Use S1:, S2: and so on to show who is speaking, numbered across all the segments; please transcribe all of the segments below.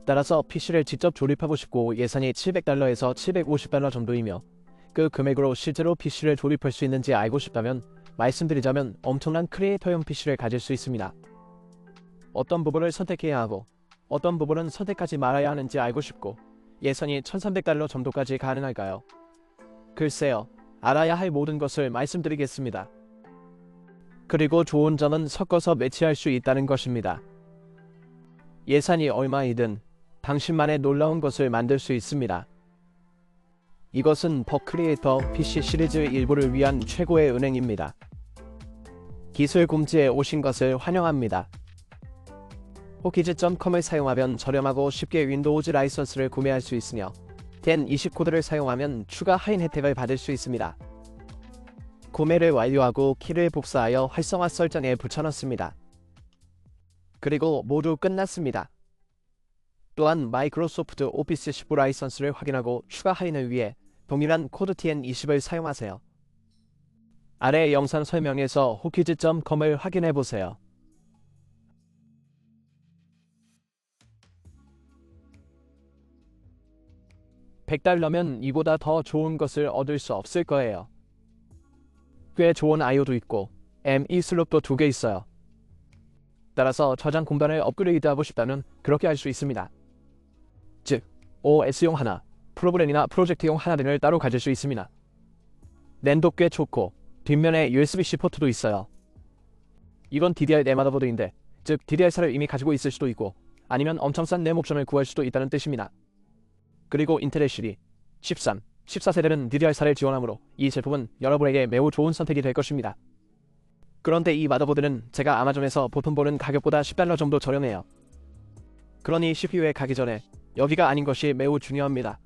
S1: 따라서 PC를 직접 조립하고 싶고 예산이 $700에서 $750 정도이며 그 금액으로 실제로 PC를 조립할 수 있는지 알고 싶다면 말씀드리자면 엄청난 크리에이터용 PC를 가질 수 있습니다. 어떤 부분을 선택해야 하고 어떤 부분은 선택하지 말아야 하는지 알고 싶고 예산이 $1300 정도까지 가능할까요? 글쎄요, 알아야 할 모든 것을 말씀드리겠습니다. 그리고 좋은 점은 섞어서 매치할 수 있다는 것입니다. 예산이 얼마이든 당신만의 놀라운 것을 만들 수 있습니다. 이것은 버크리에이터 PC 시리즈 일부를 위한 최고의 은행입니다. 기술 곰지에 오신 것을 환영합니다. 호키즈.com을 사용하면 저렴하고 쉽게 윈도우즈 라이선스를 구매할 수 있으며 DEN20 코드를 사용하면 추가 할인 혜택을 받을 수 있습니다. 구매를 완료하고 키를 복사하여 활성화 설정에 붙여넣습니다. 그리고 모두 끝났습니다. 또한 마이크로소프트 오피스 19 라이선스를 확인하고 추가 할인을 위해 동일한 코드 DEN20을 사용하세요. 아래 영상 설명에서 호키즈.com을 확인해보세요. $100면 이보다 더 좋은 것을 얻을 수 없을 거예요. 꽤 좋은 IO도 있고 ME 슬롯도 2개 있어요. 따라서 저장 공간을 업그레이드하고 싶다면 그렇게 할 수 있습니다. 즉, OS용 하나, 프로그램이나 프로젝트용 하나 등을 따로 가질 수 있습니다. 랜도 꽤 좋고 뒷면에 USB-C 포트도 있어요. 이건 DDR4 마더보드인데, 즉 DDR4를 이미 가지고 있을 수도 있고 아니면 엄청 싼 램 옵션을 구할 수도 있다는 뜻입니다. 그리고 인텔의 시리 13, 14세대는 DDR4를 지원하므로 이 제품은 여러분에게 매우 좋은 선택이 될 것입니다. 그런데 이 마더보드는 제가 아마존에서 보통 보는 가격보다 $10 정도 저렴해요. 그러니 CPU에 가기 전에 여기가 아닌 것이 매우 중요합니다.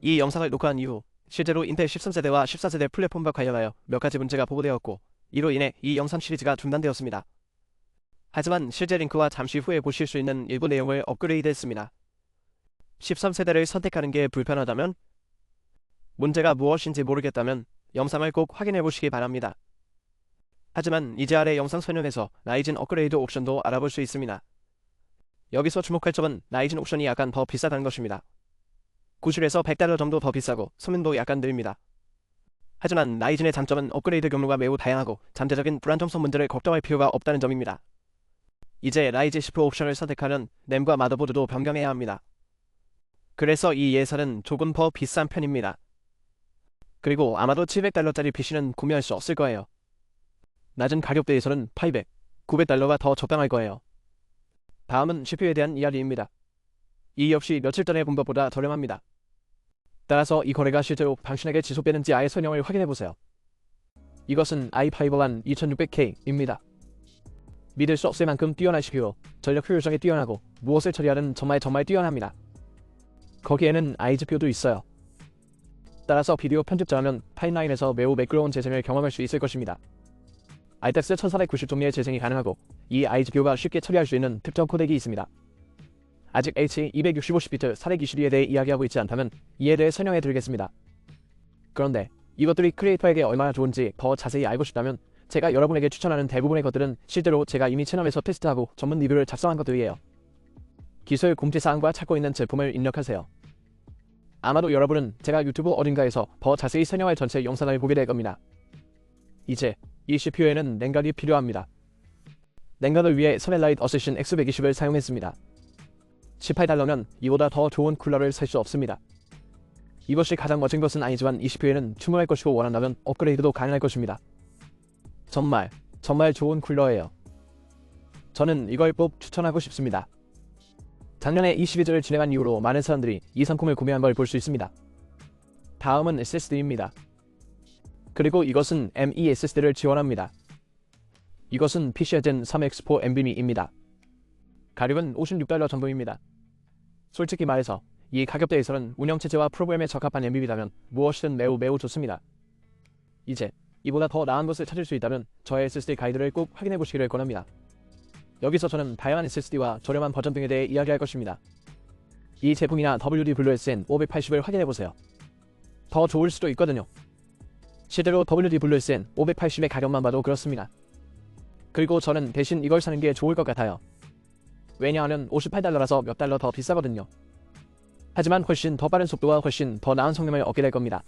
S1: 이 영상을 녹화한 이후 실제로 인텔 13세대와 14세대 플랫폼과 관련하여 몇 가지 문제가 보고되었고 이로 인해 이 영상 시리즈가 중단되었습니다. 하지만 실제 링크와 잠시 후에 보실 수 있는 일부 내용을 업그레이드했습니다. 13세대를 선택하는 게 불편하다면, 문제가 무엇인지 모르겠다면 영상을 꼭 확인해 보시기 바랍니다. 하지만 이제 아래 영상 설명에서 라이젠 업그레이드 옵션도 알아볼 수 있습니다. 여기서 주목할 점은 라이젠 옵션이 약간 더 비싸다는 것입니다. 90에서 $100 정도 더 비싸고 소면도 약간 느립니다. 하지만 라이젠의 장점은 업그레이드 경로가 매우 다양하고 잠재적인 불안정성 문제를 걱정할 필요가 없다는 점입니다. 이제 라이젠 10 옵션을 선택하면 램과 마더보드도 변경해야 합니다. 그래서 이 예산은 조금 더 비싼 편입니다. 그리고 아마도 $700짜리 PC는 구매할 수 없을 거예요. 낮은 가격대에서는 $800, $900가 더 적당할 거예요. 다음은 CPU에 대한 이야기입니다. 이 역시 며칠 전에 본 것보다 저렴합니다. 따라서 이 거래가 실제로 당신에게 지속되는지 아예 설명을 확인해보세요. 이것은 i5 2600K입니다. 믿을 수 없을 만큼 뛰어난 CPU, 전력 효율성이 뛰어나고 무엇을 처리하든 정말 뛰어납니다. 거기에는 iGPU도 있어요. 따라서 비디오 편집자라면 타임라인에서 매우 매끄러운 재생을 경험할 수 있을 것입니다. RTX 1490 종류의 재생이 가능하고 이 iGPU가 쉽게 처리할 수 있는 특정 코덱이 있습니다. 아직 H265bit 420E에 대해 이야기하고 있지 않다면 이에 대해 설명해 드리겠습니다. 그런데 이것들이 크리에이터에게 얼마나 좋은지 더 자세히 알고 싶다면 제가 여러분에게 추천하는 대부분의 것들은 실제로 제가 이미 채널에서 테스트하고 전문 리뷰를 작성한 것들이에요. 기술 공지사항과 찾고 있는 제품을 입력하세요. 아마도 여러분은 제가 유튜브 어딘가에서 더 자세히 설명할 전체 영상을 보게 될 겁니다. 이제 이 CPU에는 냉각이 필요합니다. 냉각을 위해 선엘라이트 어세신 X120을 사용했습니다. $18면 이보다 더 좋은 쿨러를 살 수 없습니다. 이것이 가장 멋진 것은 아니지만 이 CPU에는 충분할 것이고 원한다면 업그레이드도 가능할 것입니다. 정말 좋은 쿨러예요. 저는 이걸 꼭 추천하고 싶습니다. 작년에 이 시리즈를 진행한 이후로 많은 사람들이 이 상품을 구매한 걸 볼 수 있습니다. 다음은 SSD입니다. 그리고 이것은 ME SSD를 지원합니다. 이것은 PCIe Gen 3X4 NVMe입니다. 가격은 $56 정도입니다. 솔직히 말해서 이 가격대에서는 운영체제와 프로그램에 적합한 NVMe라면 무엇이든 매우 좋습니다. 이제 이보다 더 나은 것을 찾을 수 있다면 저의 SSD 가이드를 꼭 확인해 보시기를 권합니다. 여기서 저는 다양한 SSD와 저렴한 버전 등에 대해 이야기할 것입니다. 이 제품이나 WD 블루 SN 580을 확인해 보세요. 더 좋을 수도 있거든요. 실제로 WD 블루 SN 580의 가격만 봐도 그렇습니다. 그리고 저는 대신 이걸 사는 게 좋을 것 같아요. 왜냐하면 $58라서 몇 달러 더 비싸거든요. 하지만 훨씬 더 빠른 속도와 훨씬 더 나은 성능을 얻게 될 겁니다.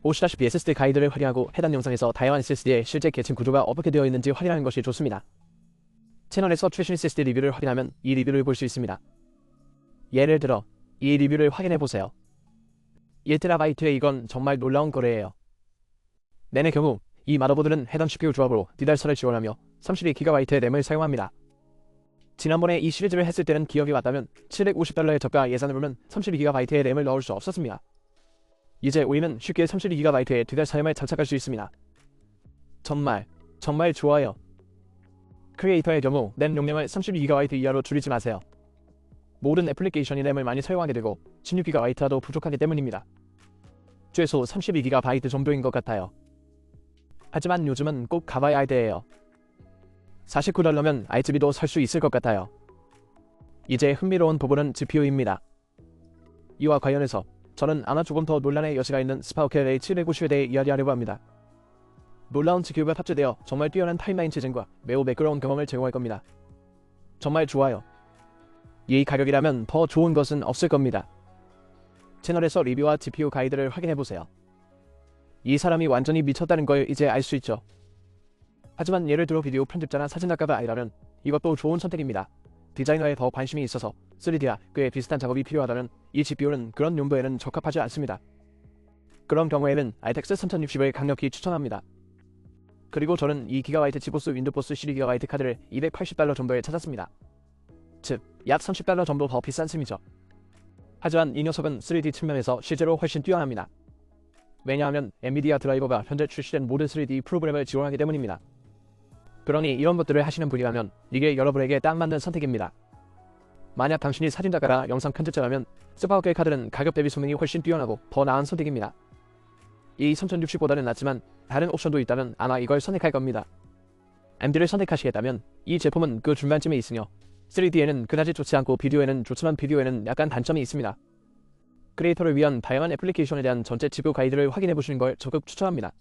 S1: 보시다시피 SSD 가이드를 활용하고 해당 영상에서 다양한 SSD의 실제 계층 구조가 어떻게 되어 있는지 확인하는 것이 좋습니다. 채널에서 최신 SSD 리뷰를 확인하면 이 리뷰를 볼 수 있습니다. 예를 들어 이 리뷰를 확인해보세요. 1TB에 이건 정말 놀라운 거래예요. 낸의 경우 이 마더보드는 해당 CPU 조합으로 DDR4를 지원하며 32GB의 램을 사용합니다. 지난번에 이 시리즈를 했을 때는 기억이 맞다면 $750의 저가 예산을 보면 32GB의 램을 넣을 수 없었습니다. 이제 우리는 쉽게 32GB의 DDR4램을 장착할 수 있습니다. 정말 좋아요. 크리에이터의 경우 램 용량을 32GB 이하로 줄이지 마세요. 모든 애플리케이션이 램을 많이 사용하게 되고 16GB라도 부족하기 때문입니다. 최소 32GB 정도인 것 같아요. 하지만 요즘은 꼭 가봐야 할 때예요. $49면 RGB도 살 수 있을 것 같아요. 이제 흥미로운 부분은 GPU입니다. 이와 관련해서 저는 아마 조금 더 논란의 여지가 있는 스파우켈 A750에 대해 이야기하려고 합니다. 놀라운 GPU가 탑재되어 정말 뛰어난 타임라인 재생과 매우 매끄러운 경험을 제공할 겁니다. 정말 좋아요. 이 가격이라면 더 좋은 것은 없을 겁니다. 채널에서 리뷰와 GPU 가이드를 확인해보세요. 이 사람이 완전히 미쳤다는 걸 이제 알 수 있죠. 하지만 예를 들어 비디오 편집자나 사진작가가 아니라면 이것도 좋은 선택입니다. 디자이너에 더 관심이 있어서 3D와 꽤 비슷한 작업이 필요하다면 이 GPU는 그런 용도에는 적합하지 않습니다. 그런 경우에는 RTX 3060을 강력히 추천합니다. 그리고 저는 이 기가바이트 지보스 윈도우보스 12GB 카드를 $280 정도에 찾았습니다. 즉, 약 $30 정도 더 비싼 셈이죠. 하지만 이 녀석은 3D 측면에서 실제로 훨씬 뛰어납니다. 왜냐하면 엔비디아 드라이버가 현재 출시된 모든 3D 프로그램을 지원하기 때문입니다. 그러니 이런 것들을 하시는 분이라면 이게 여러분에게 딱 맞는 선택입니다. 만약 당신이 사진작가라 영상 편집자라면 스파우켈 카드는 가격 대비 성능이 훨씬 뛰어나고 더 나은 선택입니다. 이 3060보다는 낫지만 다른 옵션도 있다면 아마 이걸 선택할 겁니다. AMD를 선택하시겠다면 이 제품은 그 중간쯤에 있으며 3D에는 그다지 좋지 않고 비디오에는 좋지만 비디오에는 약간 단점이 있습니다. 크리에이터를 위한 다양한 애플리케이션에 대한 전체 지표 가이드를 확인해보시는 걸 적극 추천합니다.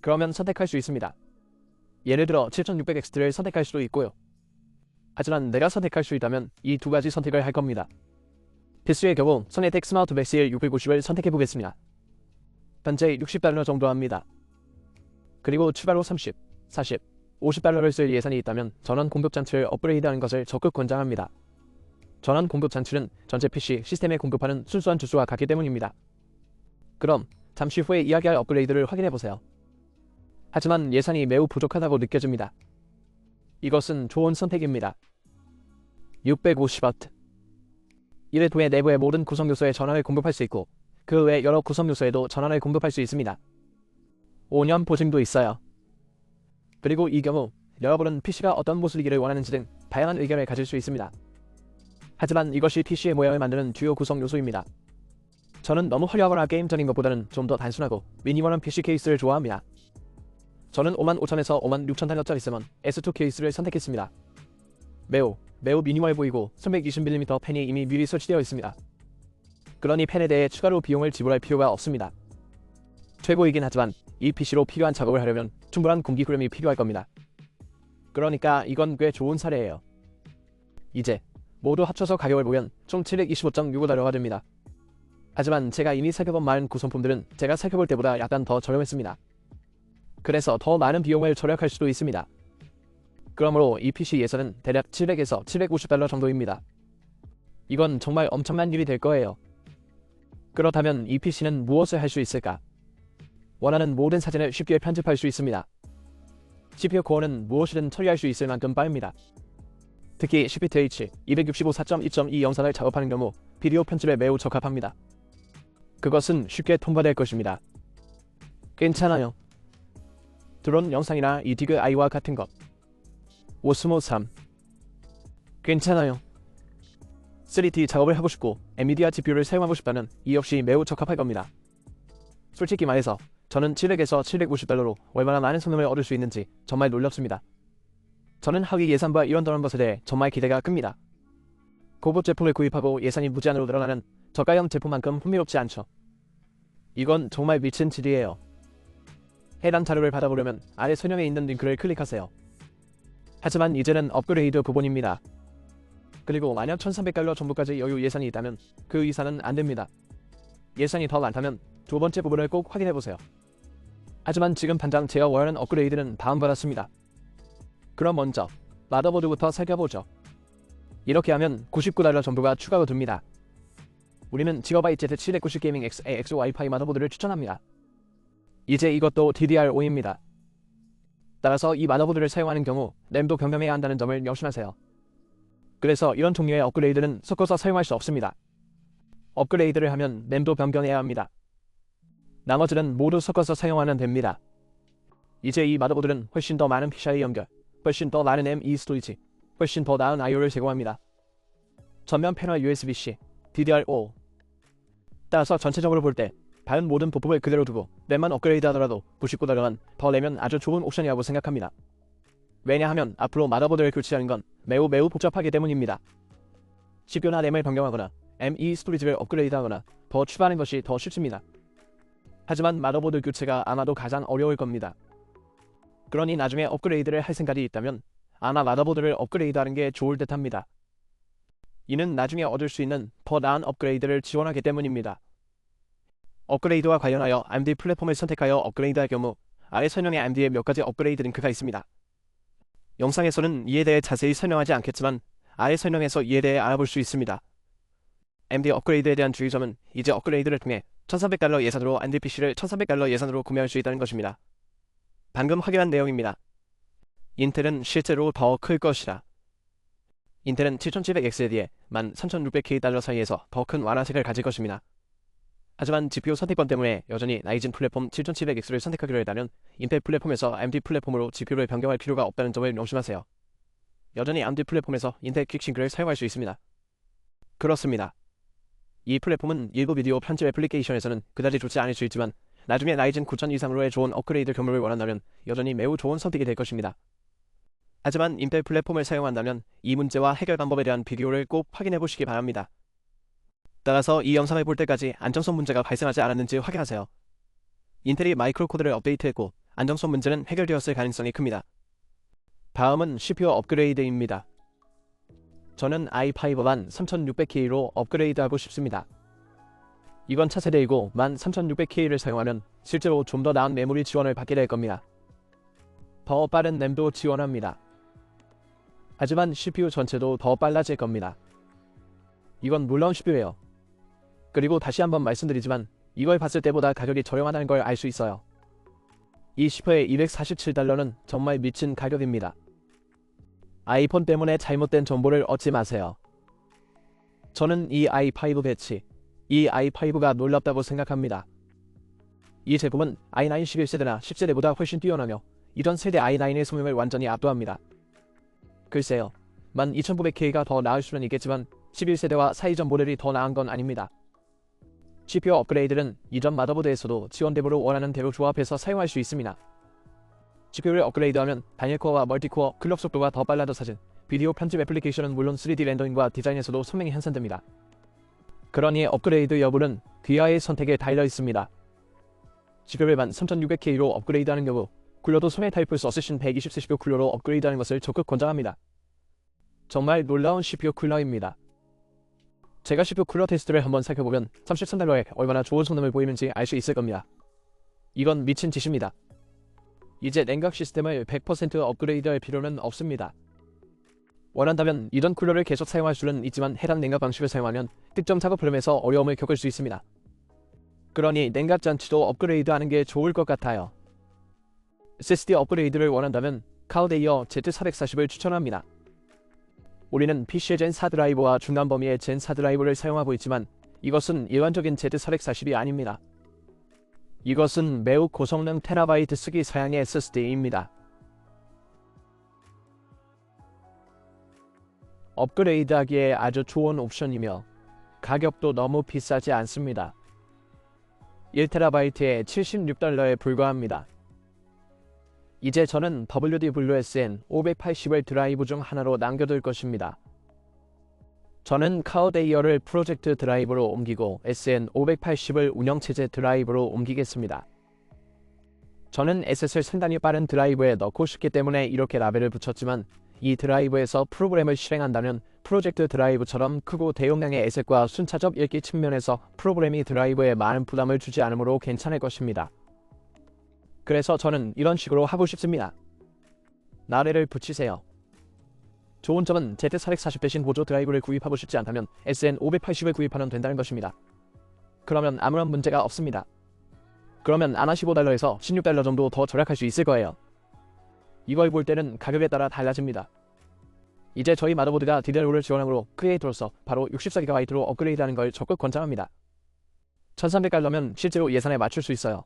S1: 그러면 선택할 수 있습니다. 예를 들어 7600X를 선택할 수도 있고요. 하지만 내가 선택할 수 있다면 이 두 가지 선택을 할 겁니다. 필수의 경우 소니텍 스마트 맥스일 650을 선택해보겠습니다. 현재 $60 정도 합니다. 그리고 추가로 30, 40, $50를 쓸 예산이 있다면 전원 공급 장치를 업그레이드하는 것을 적극 권장합니다. 전원 공급 장치는 전체 PC 시스템에 공급하는 순수한 주수와 같기 때문입니다. 그럼 잠시 후에 이야기할 업그레이드를 확인해보세요. 하지만 예산이 매우 부족하다고 느껴집니다. 이것은 좋은 선택입니다. 650W 1회 후에 내부의 모든 구성 요소에 전원을 공급할 수 있고 그 외 여러 구성 요소에도 전원을 공급할 수 있습니다. 5년 보증도 있어요. 그리고 이 경우 여러분은 PC가 어떤 모습이기를 원하는지 등 다양한 의견을 가질 수 있습니다. 하지만 이것이 PC의 모양을 만드는 주요 구성 요소입니다. 저는 너무 화려하거나 게임적인 것보다는 좀 더 단순하고 미니멀한 PC 케이스를 좋아합니다. 저는 55,000에서 56,000달러짜리 쓰면 S2 케이스를 선택했습니다. 매우 미니멀 보이고 320mm 펜이 이미 미리 설치되어 있습니다. 그러니 펜에 대해 추가로 비용을 지불할 필요가 없습니다. 최고이긴 하지만 이 PC로 필요한 작업을 하려면 충분한 공기 흐름이 필요할 겁니다. 그러니까 이건 꽤 좋은 사례예요. 이제 모두 합쳐서 가격을 보면 총 $725.65가 됩니다. 하지만 제가 이미 살펴본 많은 구성품들은 제가 살펴볼 때보다 약간 더 저렴했습니다. 그래서 더 많은 비용을 절약할 수도 있습니다. 그러므로 이 PC 예산은 대략 $700에서 $750 정도입니다. 이건 정말 엄청난 일이 될 거예요. 그렇다면 이 PC는 무엇을 할 수 있을까? 원하는 모든 사진을 쉽게 편집할 수 있습니다. CPU 코어는 무엇이든 처리할 수 있을 만큼 빠릅니다. 특히 CPTH 265 4.2.2 영상을 작업하는 경우 비디오 편집에 매우 적합합니다. 그것은 쉽게 통과될 것입니다. 괜찮아요. 드론 영상이나 이디그 아이와 같은 것. 오스모 3. 괜찮아요. 3D 작업을 하고 싶고 엔비디아 GPU를 사용하고 싶다면 이 역시 매우 적합할 겁니다. 솔직히 말해서 저는 700에서 $750로 얼마나 많은 성능을 얻을 수 있는지 정말 놀랍습니다. 저는 하위 예산과 이런저런 것에 대해 정말 기대가 큽니다. 고급 제품을 구입하고 예산이 무제한으로 늘어나는 저가형 제품만큼 흥미롭지 않죠. 이건 정말 미친 질이에요. 해당 자료를 받아보려면 아래 설명에 있는 링크를 클릭하세요. 하지만 이제는 업그레이드 부분입니다. 그리고 만약 1300달러 정도까지 여유 예산이 있다면 그 이상은 안됩니다. 예산이 더 많다면 두 번째 부분을 꼭 확인해보세요. 하지만 지금 당장 제가 원하는 업그레이드는 다음받았습니다. 그럼 먼저 마더보드부터 살펴보죠. 이렇게 하면 99달러 정도가 추가로 듭니다. 우리는 지거바이트 Z790 게이밍 XAX 와이파이 마더보드를 추천합니다. 이제 이것도 DDR5입니다. 따라서 이 마더보드를 사용하는 경우 램도 변경해야 한다는 점을 명심하세요. 그래서 이런 종류의 업그레이드는 섞어서 사용할 수 없습니다. 업그레이드를 하면 램도 변경해야 합니다. 나머지는 모두 섞어서 사용하면 됩니다. 이제 이 마더보드는 훨씬 더 많은 PCI 연결, 훨씬 더 많은 M.2 스토리지, 훨씬 더 나은 I/O를 제공합니다. 전면 패널 USB-C, DDR5. 따라서 전체적으로 볼 때 다른 모든 부품을 그대로 두고 램만 업그레이드 하더라도 99달러만 더 내면 아주 좋은 옵션이라고 생각합니다. 왜냐하면 앞으로 마더보드를 교체하는 건 매우 복잡하기 때문입니다. CPU나 램을 변경하거나 M.2 스토리지를 업그레이드하거나 더 추가하는 것이 더 쉽습니다. 하지만 마더보드 교체가 아마도 가장 어려울 겁니다. 그러니 나중에 업그레이드를 할 생각이 있다면 아마 마더보드를 업그레이드하는 게 좋을 듯합니다. 이는 나중에 얻을 수 있는 더 나은 업그레이드를 지원하기 때문입니다. 업그레이드와 관련하여 AMD 플랫폼을 선택하여 업그레이드할 경우 아래 설명에 AMD의 몇 가지 업그레이드 링크가 있습니다. 영상에서는 이에 대해 자세히 설명하지 않겠지만 아래 설명에서 이에 대해 알아볼 수 있습니다. AMD 업그레이드에 대한 주의점은 이제 업그레이드를 통해 1300달러 예산으로 AMD PC를 1300달러 예산으로 구매할 수 있다는 것입니다. 방금 확인한 내용입니다. 인텔은 실제로 더 클 것이다. 인텔은 7700XLD에 13600K 사이에서 더 큰 완화색을 가질 것입니다. 하지만 GPU 선택권 때문에 여전히 라이젠 플랫폼 7700X를 선택하기로 했다면 인텔 플랫폼에서 AMD 플랫폼으로 GPU를 변경할 필요가 없다는 점을 명심하세요. 여전히 AMD 플랫폼에서 인텔 퀵싱크를 사용할 수 있습니다. 그렇습니다. 이 플랫폼은 일부 비디오 편집 애플리케이션에서는 그다지 좋지 않을 수 있지만 나중에 라이젠 9000 이상으로의 좋은 업그레이드 경로를 원한다면 여전히 매우 좋은 선택이 될 것입니다. 하지만 인텔 플랫폼을 사용한다면 이 문제와 해결 방법에 대한 비디오를 꼭 확인해 보시기 바랍니다. 따라서 이 영상을 볼 때까지 안정성 문제가 발생하지 않았는지 확인하세요. 인텔이 마이크로 코드를 업데이트했고 안정성 문제는 해결되었을 가능성이 큽니다. 다음은 CPU 업그레이드입니다. 저는 i5 13600K로 업그레이드하고 싶습니다. 이건 차세대이고 13600K를 사용하면 실제로 좀 더 나은 메모리 지원을 받게 될 겁니다. 더 빠른 램도 지원합니다. 하지만 CPU 전체도 더 빨라질 겁니다. 이건 물론 CPU예요. 그리고 다시 한번 말씀드리지만 이걸 봤을 때보다 가격이 저렴하다는 걸 알 수 있어요. 이 CPU의 247달러는 정말 미친 가격입니다. 아이폰 때문에 잘못된 정보를 얻지 마세요. 저는 이 i5 배치, 이 i5가 놀랍다고 생각합니다. 이 제품은 i9 11세대나 10세대보다 훨씬 뛰어나며 이전 세대 i9의 소명을 완전히 압도합니다. 글쎄요, 12900K가 더 나을 수는 있겠지만 11세대와 사이전 모델이 더 나은 건 아닙니다. CPU 업그레이드는 이전 마더보드에서도 지원대로로 원하는 대로 조합해서 사용할 수 있습니다. CPU를 업그레이드하면 단일코어와 멀티코어, 클럭 속도가 더 빨라져 사진, 비디오 편집 애플리케이션은 물론 3D 렌더링과 디자인에서도 선명히 향상됩니다. 그러니 업그레이드 여부는 귀하의 선택에 달려 있습니다. CPU를 13600K로 업그레이드하는 경우 쿨러도 소매 타입을 서스신 120세 CPU 쿨러로 업그레이드하는 것을 적극 권장합니다. 정말 놀라운 CPU 쿨러입니다. 제가 CPU 쿨러 테스트를 한번 살펴보면 33달러에 얼마나 좋은 성능을 보이는지 알 수 있을 겁니다. 이건 미친 짓입니다. 이제 냉각 시스템을 100% 업그레이드할 필요는 없습니다. 원한다면 이전 쿨러를 계속 사용할 수는 있지만 해당 냉각 방식을 사용하면 특정 작업 프레임에서 어려움을 겪을 수 있습니다. 그러니 냉각 장치도 업그레이드하는 게 좋을 것 같아요. SSD 업그레이드를 원한다면 카우데이어 Z440을 추천합니다. 우리는 PC의 젠 4 드라이버와 중간 범위의 젠 4 드라이버를 사용하고 있지만 이것은 일반적인 Z440이 아닙니다. 이것은 매우 고성능 테라바이트 쓰기 사양의 SSD입니다. 업그레이드하기에 아주 좋은 옵션이며 가격도 너무 비싸지 않습니다. 1TB에 76달러에 불과합니다. 이제 저는 WD-WSN 580을 드라이브 중 하나로 남겨둘 것입니다. 저는 카우데이어를 프로젝트 드라이브로 옮기고 SN580을 운영체제 드라이브로 옮기겠습니다. 저는 SS를 상당히 빠른 드라이브에 넣고 싶기 때문에 이렇게 라벨을 붙였지만 이 드라이브에서 프로그램을 실행한다면 프로젝트 드라이브처럼 크고 대용량의 에셋과 순차적 읽기 측면에서 프로그램이 드라이브에 많은 부담을 주지 않으므로 괜찮을 것입니다. 그래서 저는 이런 식으로 하고 싶습니다. 나래를 붙이세요. 좋은 점은 Z440 대신 보조 드라이브를 구입하고 싶지 않다면 SN580을 구입하면 된다는 것입니다. 그러면 아무런 문제가 없습니다. 그러면 안 $15에서 $16 정도 더 절약할 수 있을 거예요. 이걸 볼 때는 가격에 따라 달라집니다. 이제 저희 마더보드가 DDR5를 지원하므로 크리에이터로서 바로 64GB로 업그레이드하는 걸 적극 권장합니다. $1,300면 실제로 예산에 맞출 수 있어요.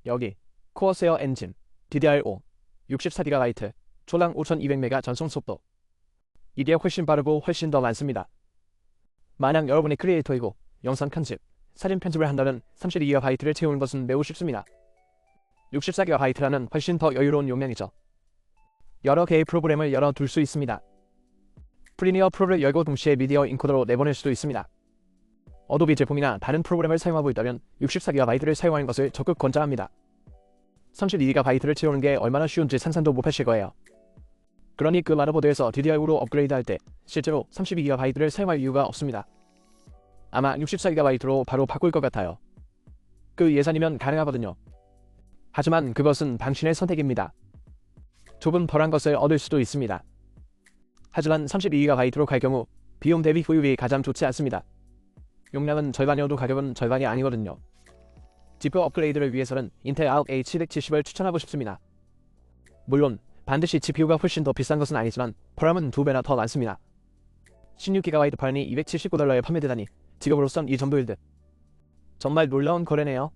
S1: 여기 코어세어 엔진, DDR5, 64GB, 초당 5200MB 전송 속도. 이게 훨씬 빠르고 훨씬 더 많습니다. 만약 여러분이 크리에이터이고 영상 편집, 사진 편집을 한다면 32GB를 채우는 것은 매우 쉽습니다. 64GB라는 훨씬 더 여유로운 용량이죠. 여러 개의 프로그램을 열어둘 수 있습니다. 프리미어 프로를 열고 동시에 미디어 인코더로 내보낼 수도 있습니다. 어도비 제품이나 다른 프로그램을 사용하고 있다면 64GB를 사용하는 것을 적극 권장합니다. 32GB를 채우는 게 얼마나 쉬운지 상상도 못하실 거예요. 그러니 그 마더보드에서 DDR5로 업그레이드할 때 실제로 32GB를 사용할 이유가 없습니다. 아마 64GB로 바로 바꿀 것 같아요. 그 예산이면 가능하거든요. 하지만 그것은 당신의 선택입니다. 좁은 벌한 것을 얻을 수도 있습니다. 하지만 32GB로 갈 경우 비용 대비 효율이 가장 좋지 않습니다. 용량은 절반이어도 가격은 절반이 아니거든요. GPU 업그레이드를 위해서는 인텔 아웃 H770을 추천하고 싶습니다. 물론 반드시 GPU가 훨씬 더 비싼 것은 아니지만 펄함은 2배나 더 많습니다. 16GB 펄함이 $279에 판매되다니 지금으로선 이 정도일 듯. 정말 놀라운 거래네요.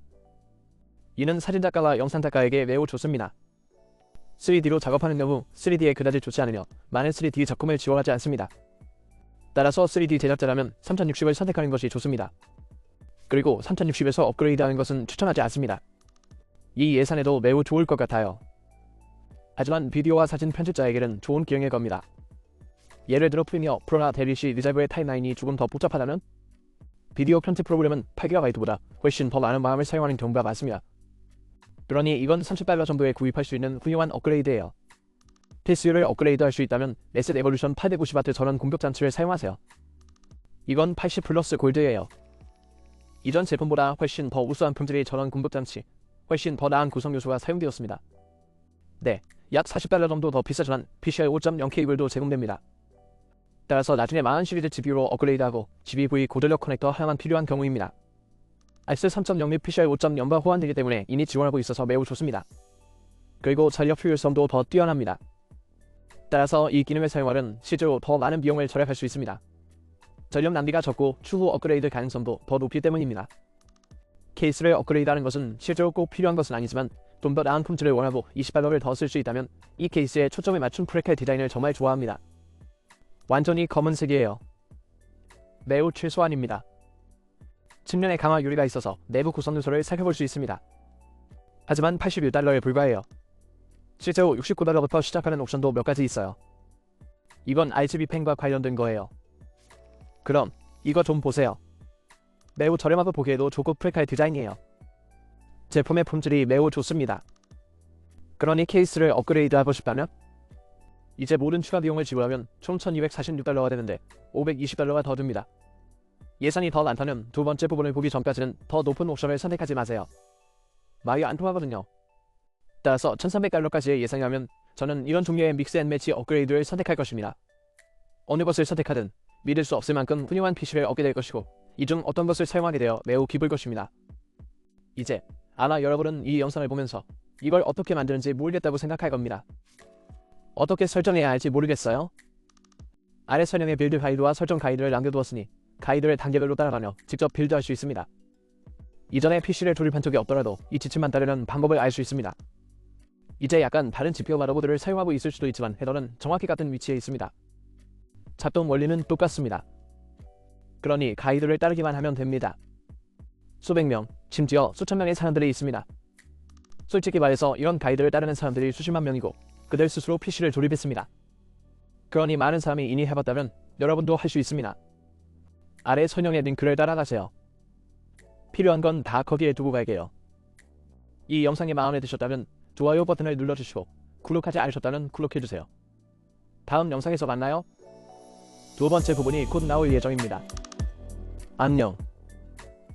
S1: 이는 사진작가와 영상작가에게 매우 좋습니다. 3D로 작업하는 경우 3D에 그다지 좋지 않으며 많은 3D 작품을 지원하지 않습니다. 따라서 3D 제작자라면 3060을 선택하는 것이 좋습니다. 그리고 3060에서 업그레이드하는 것은 추천하지 않습니다. 이 예산에도 매우 좋을 것 같아요. 하지만 비디오와 사진 편집자에게는 좋은 기회일 겁니다. 예를 들어 프리미어, 프로나 데뷔시 리자이브의 타임라인이 조금 더 복잡하다면 비디오 편집 프로그램은 8GB보다 훨씬 더 많은 마음을 사용하는 경우가 많습니다. 그러니 이건 $30 정도에 구입할 수 있는 훌륭한 업그레이드예요. PCU를 업그레이드할 수 있다면 레셋 에볼루션 850W 전원 공급 장치를 사용하세요. 이건 80 플러스 골드예요. 이전 제품보다 훨씬 더 우수한 품질의 전원 공급 장치, 훨씬 더 나은 구성 요소가 사용되었습니다. 네, 약 $40 정도 더 비싸지만 PCI 5.0 케이블도 제공됩니다. 따라서 나중에 40 시리즈 GPU로 업그레이드하고 GBV 고전력 커넥터 하나만 필요한 경우입니다. IS 3.0 및 PCI 5.0과 호환되기 때문에 이미 지원하고 있어서 매우 좋습니다. 그리고 전력 효율성도 더 뛰어납니다. 따라서 이 기능을 사용하면 실제로 더 많은 비용을 절약할 수 있습니다. 전력 낭비가 적고 추후 업그레이드 가능성도 더 높기 때문입니다. 케이스를 업그레이드하는 것은 실제로 꼭 필요한 것은 아니지만 좀 더 나은 품질을 원하고 $20을 더 쓸 수 있다면 이 케이스에 초점을 맞춘 프레칼 디자인을 정말 좋아합니다. 완전히 검은색이에요. 매우 최소한입니다. 측면에 강화 유리가 있어서 내부 구성 요소를 살펴볼 수 있습니다. 하지만 $81에 불과해요. 실제로 $69부터 시작하는 옵션도 몇 가지 있어요. 이건 RGB 펜과 관련된 거예요. 그럼 이거 좀 보세요. 매우 저렴하고 보기에도 좋고 프레칼 디자인이에요. 제품의 품질이 매우 좋습니다. 그러니 케이스를 업그레이드하고 싶다면 이제 모든 추가 비용을 지불하면 총 $1246가 되는데 $520가 더 듭니다. 예산이 더 많다면 두 번째 부분을 보기 전까지는 더 높은 옵션을 선택하지 마세요. 말이 안 통하거든요. 따라서 $1300까지의 예상이라면 저는 이런 종류의 믹스 앤 매치 업그레이드를 선택할 것입니다. 어느 것을 선택하든 믿을 수 없을 만큼 훌륭한 PC를 얻게 될 것이고 이 중 어떤 것을 사용하게 되어 매우 기쁠 것입니다. 이제 아마 여러분은 이 영상을 보면서 이걸 어떻게 만드는지 모르겠다고 생각할 겁니다. 어떻게 설정해야 할지 모르겠어요? 아래 설명에 빌드 가이드와 설정 가이드를 남겨두었으니 가이드를 단계별로 따라가며 직접 빌드할 수 있습니다. 이전에 PC를 조립한 적이 없더라도 이 지침만 따르면 방법을 알 수 있습니다. 이제 약간 다른 GPU 마더보드를 사용하고 있을 수도 있지만 헤더는 정확히 같은 위치에 있습니다. 작동 원리는 똑같습니다. 그러니 가이드를 따르기만 하면 됩니다. 수백 명, 심지어 수천 명의 사람들이 있습니다. 솔직히 말해서 이런 가이드를 따르는 사람들이 수십만 명이고 그들 스스로 PC를 조립했습니다. 그러니 많은 사람이 이미 해봤다면 여러분도 할 수 있습니다. 아래 설명의 링크를 따라가세요. 필요한 건 다 거기에 두고 갈게요. 이 영상이 마음에 드셨다면 좋아요 버튼을 눌러주시고 구독하지 않으셨다면 구독해주세요. 다음 영상에서 만나요. 두 번째 부분이 곧 나올 예정입니다. 안녕.